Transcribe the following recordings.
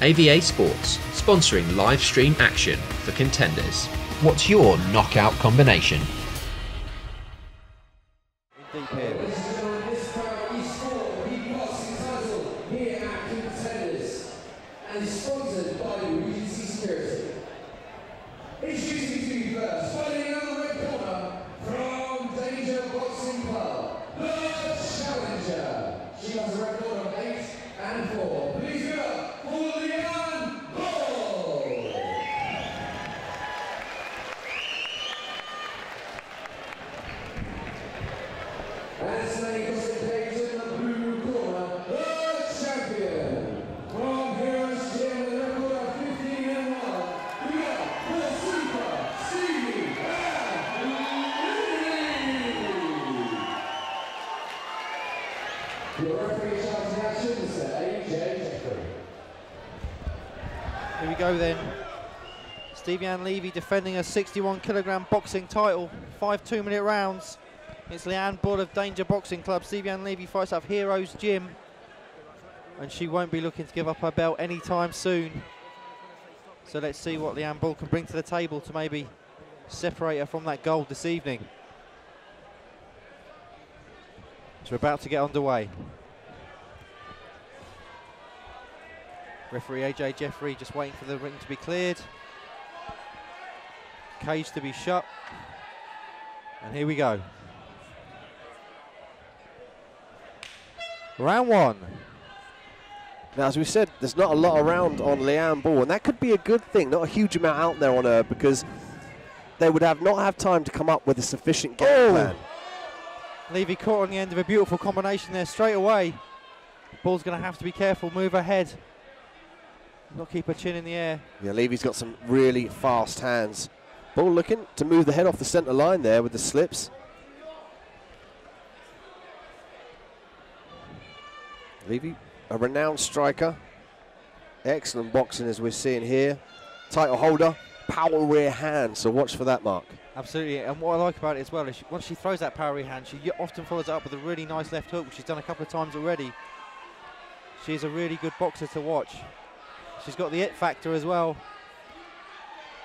AVA Sports, sponsoring live stream action for Contenders. What's your knockout combination? Deep here. This proud e-sport beatboxing title here at Contenders and is sponsored by the Regency Security. Introducing to you first, fighting out the red corner from Danger Boxing Club, the Challenger. She has a record of 8-4. Please give it up for Leanne. And staying across the page in the blue corner, the champion from Heroes Gym with a record of 15-1. We got the Super Stevie and Leanne. Your referee shouting action, Mr. AJ Jeffrey. Here we go then. Stevie and LEVI defending a 61kg boxing title. 5 2-minute rounds. It's Leanne Bull of Danger Boxing Club. Stevie and LEVI fights out of Heroes Gym. And she won't be looking to give up her belt anytime soon. So let's see what Leanne Bull can bring to the table to maybe separate her from that gold this evening. So we're about to get underway. Referee AJ Jeffrey just waiting for the ring to be cleared. Cage to be shut. And here we go. Round one. Now, as we said, there's not a lot around on Leanne Bull, and that could be a good thing. Not a huge amount out there on her, because they would not have time to come up with a sufficient game plan. LEVI caught on the end of a beautiful combination there straight away. Bull's going to have to be careful, move her head, not keep her chin in the air. Yeah, Levy's got some really fast hands. Bull looking to move the head off the centre line there with the slips. LEVI, a renowned striker. Excellent boxing as we're seeing here. Title holder, power rear hand, so watch for that, Mark. Absolutely, and what I like about it as well is once she throws that power rear hand, she often follows it up with a really nice left hook, which she's done a couple of times already. She's a really good boxer to watch. She's got the it factor as well.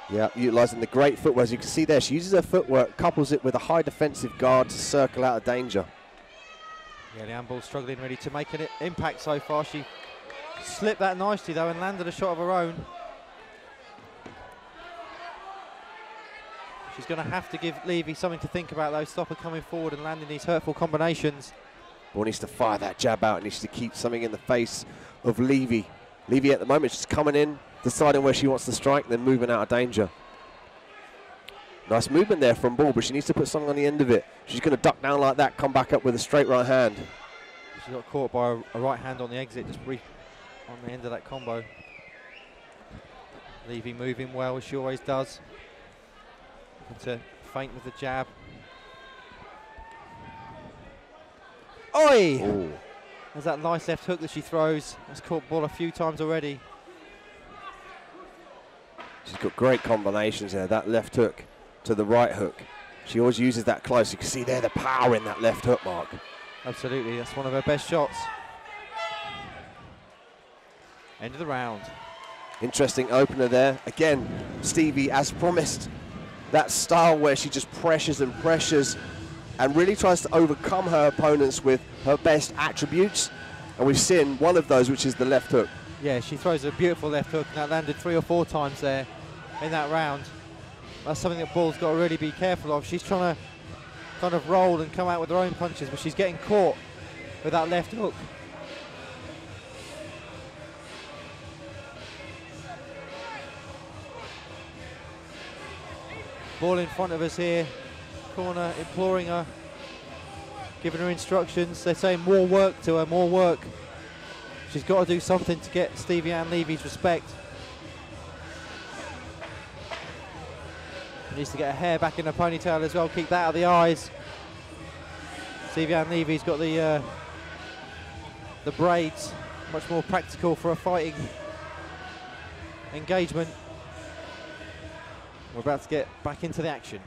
Yeah, utilising the great footwork. As you can see there, she uses her footwork, couples it with a high defensive guard to circle out of danger. Yeah, Leanne Bull struggling really to make an impact so far. She slipped that nicely though and landed a shot of her own. She's going to have to give LEVI something to think about though, stop her coming forward and landing these hurtful combinations. Bull needs to fire that jab out, needs to keep something in the face of LEVI. LEVI at the moment is just coming in, deciding where she wants to strike, then moving out of danger. Nice movement there from Bull, but she needs to put something on the end of it. She's going to duck down like that, come back up with a straight right hand. She got caught by a right hand on the exit, just brief on the end of that combo. LEVI moving well, as she always does. Looking to feint with the jab. Oi! Ooh. There's that nice left hook that she throws. That's caught Bull a few times already. She's got great combinations there, that left hook to the right hook. She always uses that close. You can see there the power in that left hook, Mark. Absolutely, that's one of her best shots. End of the round. Interesting opener there. Again, Stevie, as promised, that style where she just pressures and pressures and really tries to overcome her opponents with her best attributes. And we've seen one of those, which is the left hook. Yeah, she throws a beautiful left hook, and that landed 3 or 4 times there in that round. That's something that Bull's got to really be careful of. She's trying to kind of roll and come out with her own punches, but she's getting caught with that left hook. Bull in front of us here, corner imploring her, giving her instructions. They're saying more work to her, more work. She's got to do something to get Stevie and LEVI's respect. Needs to get her hair back in her ponytail as well, keep that out of the eyes. Stevie and LEVI's got the braids, much more practical for a fighting engagement. We're about to get back into the action.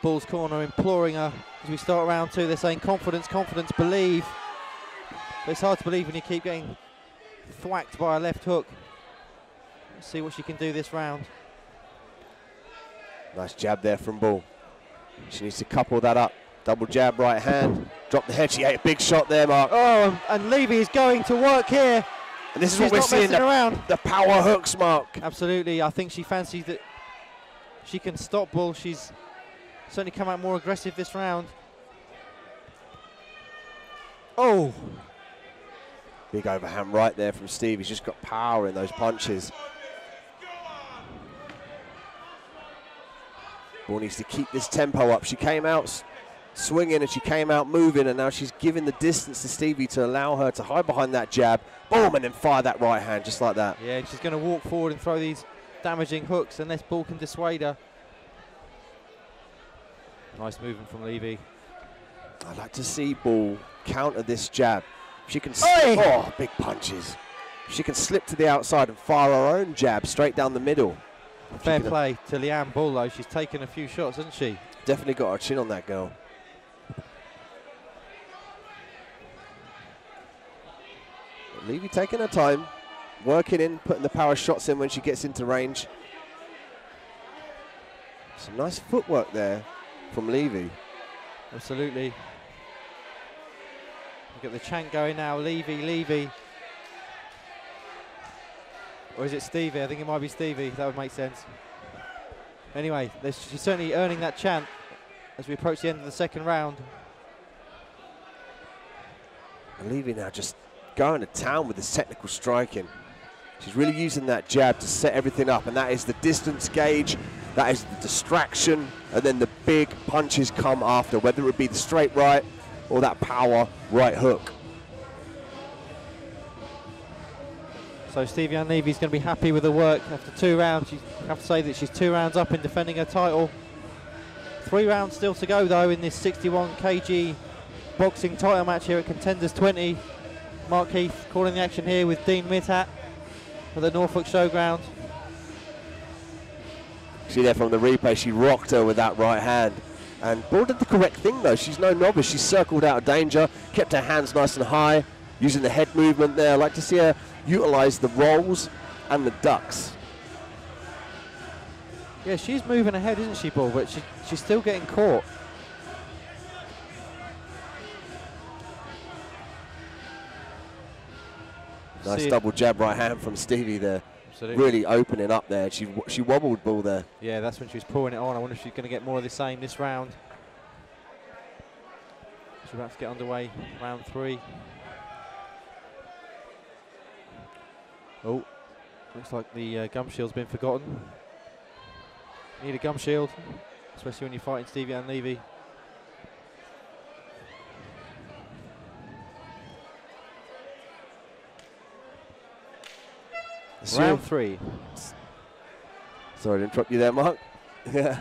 Bull's corner, imploring her as we start round 2. They're saying confidence, confidence, believe. But it's hard to believe when you keep getting thwacked by a left hook. Let's see what she can do this round. Nice jab there from Bull. She needs to couple that up. Double jab, right hand. Drop the head. She ate a big shot there, Mark. Oh, and Levy is going to work here. And this is what we're seeing, the power hooks, Mark. Absolutely. I think she fancies that she can stop Bull. She's certainly come out more aggressive this round. Oh. Big overhand right there from Stevie. He's just got power in those punches. Bull needs to keep this tempo up. She came out swinging and she came out moving, and now she's giving the distance to Stevie to allow her to hide behind that jab. Boom, and then fire that right hand just like that. Yeah, she's going to walk forward and throw these damaging hooks unless Bull can dissuade her. Nice movement from Levy. I'd like to see Bull counter this jab. She can oh, big punches. She can slip to the outside and fire her own jab straight down the middle. Fair play to Leanne Bull though. She's taken a few shots, hasn't she? Definitely got her chin on that girl. Levy taking her time, working in, putting the power shots in when she gets into range. Some nice footwork there from Levy. Absolutely. We've got the chant going now, Levy, Levy. Or is it Stevie? I think it might be Stevie. That would make sense. Anyway, she's certainly earning that chant as we approach the end of the second round. And Levy now just going to town with this technical striking. She's really using that jab to set everything up, and that is the distance gauge, that is the distraction, and then the big punches come after, whether it be the straight right or that power right hook. So Stevie Levy's going to be happy with the work after 2 rounds. You have to say that she's 2 rounds up in defending her title. 3 rounds still to go though in this 61 kg boxing title match here at Contenders 20. Mark Heath calling the action here with Dean Midhat for the Norfolk Showground. See there from the replay, she rocked her with that right hand. And Bull did the correct thing though. She's no novice. She circled out of danger, kept her hands nice and high, using the head movement there. I like to see her utilize the rolls and the ducks. Yeah, she's moving ahead, isn't she, Bull? But she's still getting caught. Nice double jab right hand from Stevie there. Absolutely. Really opening up there. She wobbled Bull there. Yeah, that's when she was pulling it on. I wonder if she's going to get more of the same this round. She's about to get underway, round 3. Oh, looks like the gum shield's been forgotten. Need a gum shield, especially when you're fighting Stevie and Levy. Round 3. Sorry to interrupt you there, Mark. Yeah,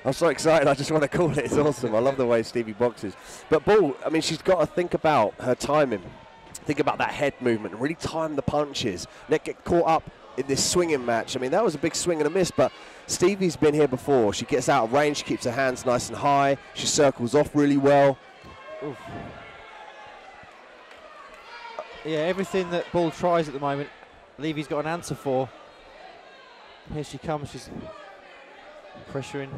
I'm so excited. I just want to call it. It's awesome. I love the way Stevie boxes. But Bull, I mean, she's got to think about her timing. Think about that head movement and really time the punches. Not get caught up in this swinging match. I mean, that was a big swing and a miss, but Stevie's been here before. She gets out of range, she keeps her hands nice and high. She circles off really well. Oof. Yeah, everything that Bull tries at the moment, Levy's got an answer for. Here she comes, she's pressuring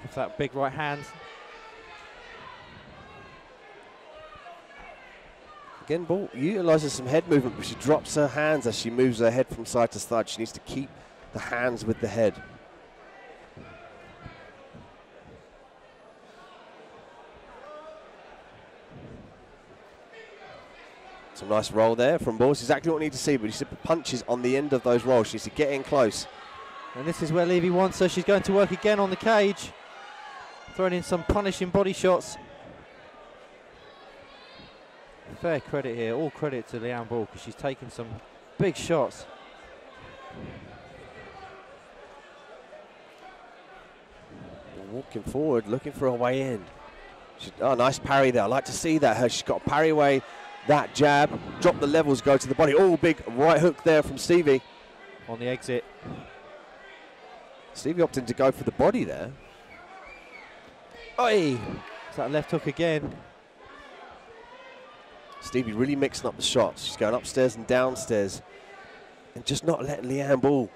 with that big right hand. Again, Bull utilises some head movement, but she drops her hands as she moves her head from side to side. She needs to keep the hands with the head. Some nice roll there from Bull. It's exactly what we need to see, but she punches on the end of those rolls. She needs to get in close. And this is where Levy wants her. She's going to work again on the cage, throwing in some punishing body shots. Fair credit here, all credit to Leanne Bull because she's taken some big shots. Walking forward, looking for a way in. Oh, nice parry there. I like to see that. She's got to parry away that jab, drop the levels, go to the body. Oh, big right hook there from Stevie. On the exit. Stevie opting to go for the body there. Oi! It's that left hook again. Stevie really mixing up the shots. She's going upstairs and downstairs and just not letting Leanne Bull.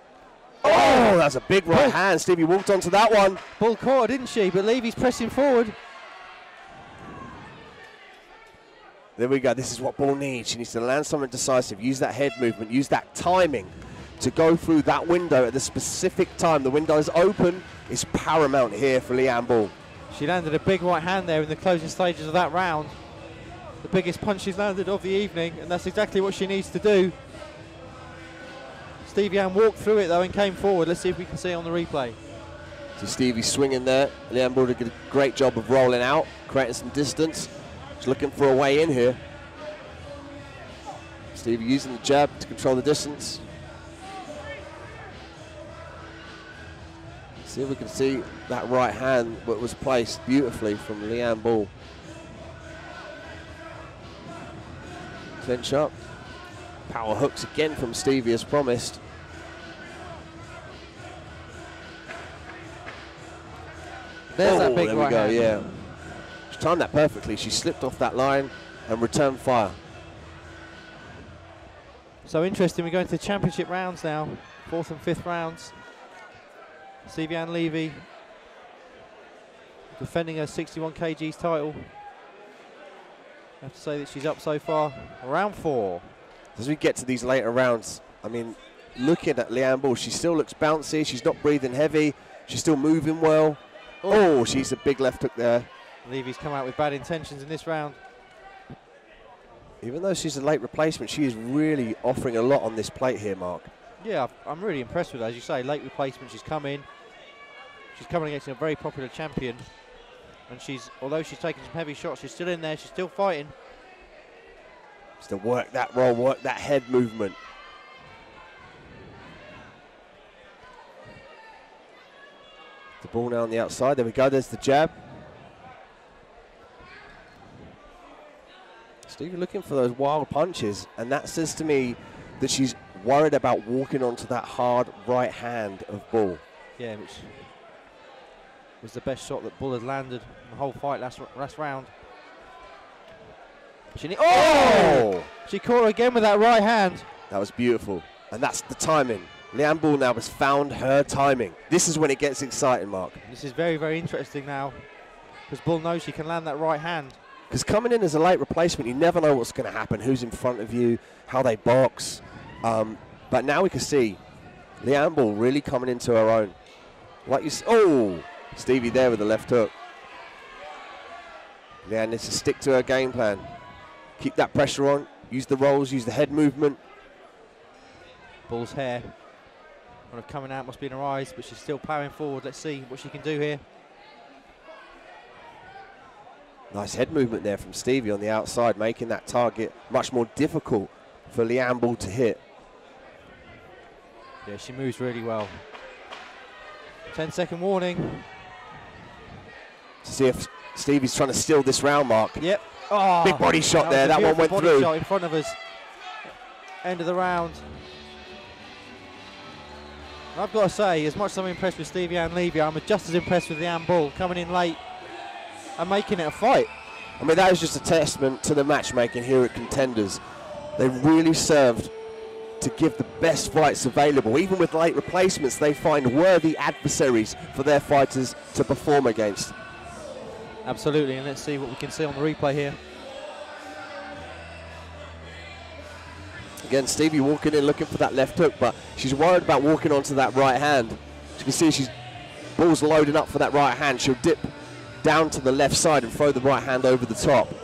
Oh, that's a big right hand. Stevie walked onto that one. Bull caught her, didn't she? But Levy's pressing forward. There we go. This is what Bull needs. She needs to land something decisive. Use that head movement. Use that timing to go through that window at the specific time. The window is open. It's paramount here for Leanne Bull. She landed a big right hand there in the closing stages of that round. The biggest punch she's landed of the evening, and that's exactly what she needs to do. Stevie Ann walked through it though and came forward. Let's see if we can see it on the replay. So Stevie swinging there. Leanne Bull did a great job of rolling out, creating some distance. She's looking for a way in here. Stevie using the jab to control the distance. See if we can see that right hand that was placed beautifully from Leanne Bull. Clinch up. Power hooks again from Stevie as promised. There's that big there right we go, hand. yeah. She timed that perfectly. She slipped off that line and returned fire. So interesting, we're going to the championship rounds now. 4th and 5th rounds. Stevie Ann Levy defending her 61 kgs title. I have to say that she's up so far. Round 4. As we get to these later rounds, I mean, looking at Leanne Bull, she still looks bouncy. She's not breathing heavy. She's still moving well. Oh, she's a big left hook there. Levy's come out with bad intentions in this round. Even though she's a late replacement, she is really offering a lot on this plate here, Mark. Yeah, I'm really impressed with her. As you say, late replacement, she's come in. She's coming against a very popular champion. And although she's taking some heavy shots, she's still in there, she's still fighting. Still work that roll, work that head movement. The ball now on the outside, there we go, there's the jab. Stevie looking for those wild punches, and that says to me that she's worried about walking onto that hard right hand of Bull. Yeah, which was the best shot that Bull had landed in the whole fight last round. She caught her again with that right hand. That was beautiful, and that's the timing. Leanne Bull now has found her timing. This is when it gets exciting, Mark. This is very, very interesting now, because Bull knows she can land that right hand. Because coming in as a late replacement, you never know what's going to happen, who's in front of you, how they box. But now we can see Leanne Bull really coming into her own. Like you Stevie there with the left hook. Leanne needs to stick to her game plan. Keep that pressure on, use the rolls, use the head movement. Bull's hair kind of coming out, must be in her eyes, but she's still powering forward. Let's see what she can do here. Nice head movement there from Stevie on the outside, making that target much more difficult for Leanne Bull to hit. Yeah, she moves really well. 10-second warning. To see if Stevie's trying to steal this round, Mark. Yep. Oh, big body shot there, that one went body through. Shot in front of us. End of the round. And I've got to say, as much as I'm impressed with Stevie Ann Levy, I'm just as impressed with Leanne Bull coming in late and making it a fight. I mean, that is just a testament to the matchmaking here at Contenders. They really served to give the best fights available. Even with late replacements, they find worthy adversaries for their fighters to perform against. Absolutely, and let's see what we can see on the replay here. Again, Stevie walking in looking for that left hook, but she's worried about walking onto that right hand. As you can see, Bull's loading up for that right hand. She'll dip down to the left side and throw the right hand over the top.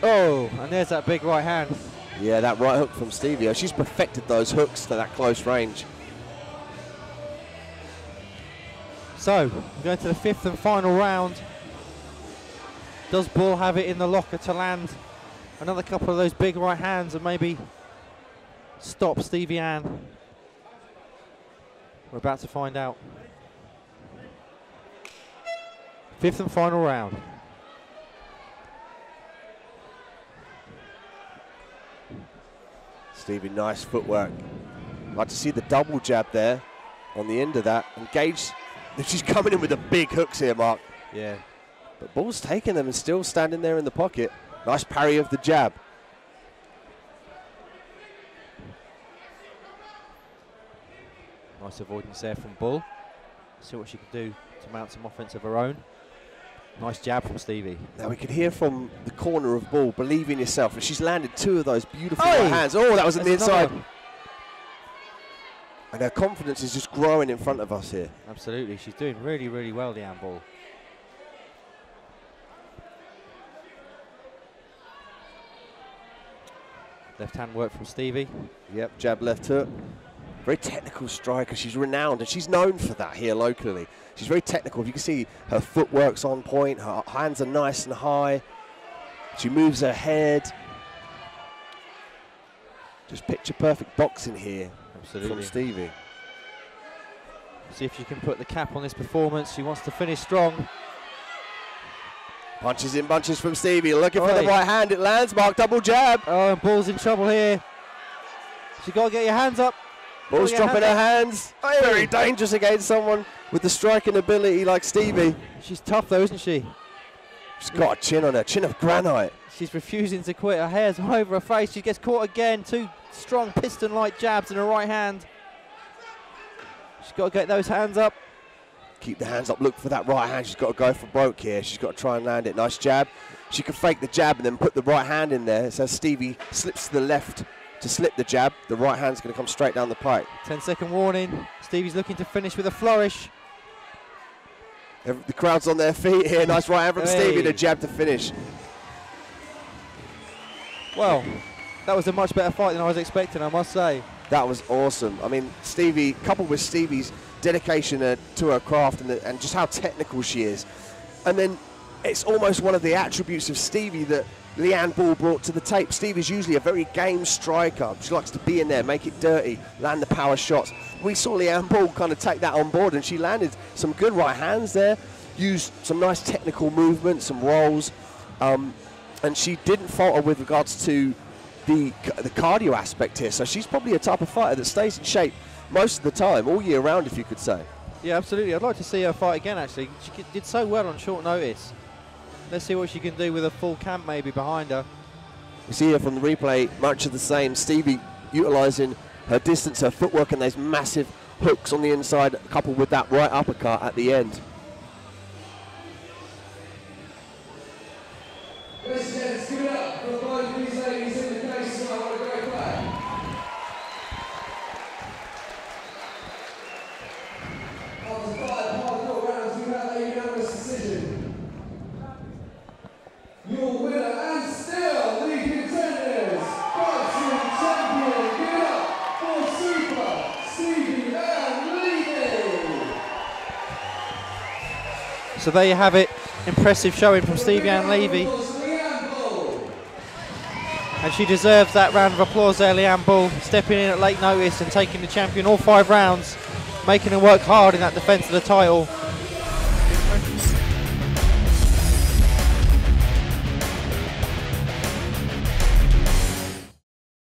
Oh, and there's that big right hand. Yeah, that right hook from Stevie. She's perfected those hooks to that close range. So, we're going to the 5th and final round. Does Bull have it in the locker to land another couple of those big right hands and maybe stop Stevie Ann? We're about to find out. 5th and final round. Stevie, nice footwork. Like to see the double jab there on the end of that. Engaged. She's coming in with the big hooks here, Mark. Yeah. But Bull's taking them and still standing there in the pocket. Nice parry of the jab. Nice avoidance there from Bull. See what she can do to mount some offense of her own. Nice jab from Stevie. Now we can hear from the corner of Bull, believe in yourself. And she's landed two of those beautiful right hands. Oh, that was on the inside. And her confidence is just growing in front of us here. Absolutely. She's doing really, really well, Leanne Bull. Left hand work from Stevie. Yep, jab left hook. Very technical striker. She's renowned and she's known for that here locally. She's very technical. You can see her footwork's on point. Her hands are nice and high. She moves her head. Just picture perfect boxing here. Absolutely. From Stevie. See if she can put the cap on this performance. She wants to finish strong. Punches in bunches from Stevie. Looking for the right hand. It lands. Mark, double jab. Oh, and Bull's in trouble here. She's got to get your hands up. Bull's dropping her hands. Very dangerous against someone with the striking ability like Stevie. She's tough though, isn't she? She's got a chin on her, chin of granite. She's refusing to quit. Her hair's all over her face. She gets caught again. Two strong piston-like jabs in her right hand. She's got to get those hands up. Keep the hands up. Look for that right hand. She's got to go for broke here. She's got to try and land it. Nice jab. She can fake the jab and then put the right hand in there. So Stevie slips to the left to slip the jab. The right hand's going to come straight down the pipe. 10-second warning. Stevie's looking to finish with a flourish. The crowd's on their feet here. Nice right hand from Stevie. The jab to finish. Well, that was a much better fight than I was expecting, I must say. That was awesome. I mean, Stevie, coupled with Stevie's dedication to her craft and just how technical she is. And then it's almost one of the attributes of Stevie that Leanne Bull brought to the tape. Stevie's usually a very game striker. She likes to be in there, make it dirty, land the power shots. We saw Leanne Bull kind of take that on board, and she landed some good right hands there, used some nice technical movements, some rolls, and she didn't falter with regards to the cardio aspect here. So she's probably a type of fighter that stays in shape most of the time, all year round, if you could say. Yeah, absolutely. I'd like to see her fight again, actually. She did so well on short notice. Let's see what she can do with a full camp maybe behind her. We see here from the replay, much of the same. Stevie utilising her distance, her footwork, and those massive hooks on the inside, coupled with that right uppercut at the end. Ladies and gents, give it up for both these ladies in the case tonight. What a great fight. After 5 hardcore rounds, we have a unanimous decision. Your winner and still the Contenders boxing champion. Give it up for Super Stevie and LEVI. So there you have it. Impressive showing from Stevie and LEVI. And she deserves that round of applause there, Leanne Bull, stepping in at late notice and taking the champion all 5 rounds, making her work hard in that defence of the title.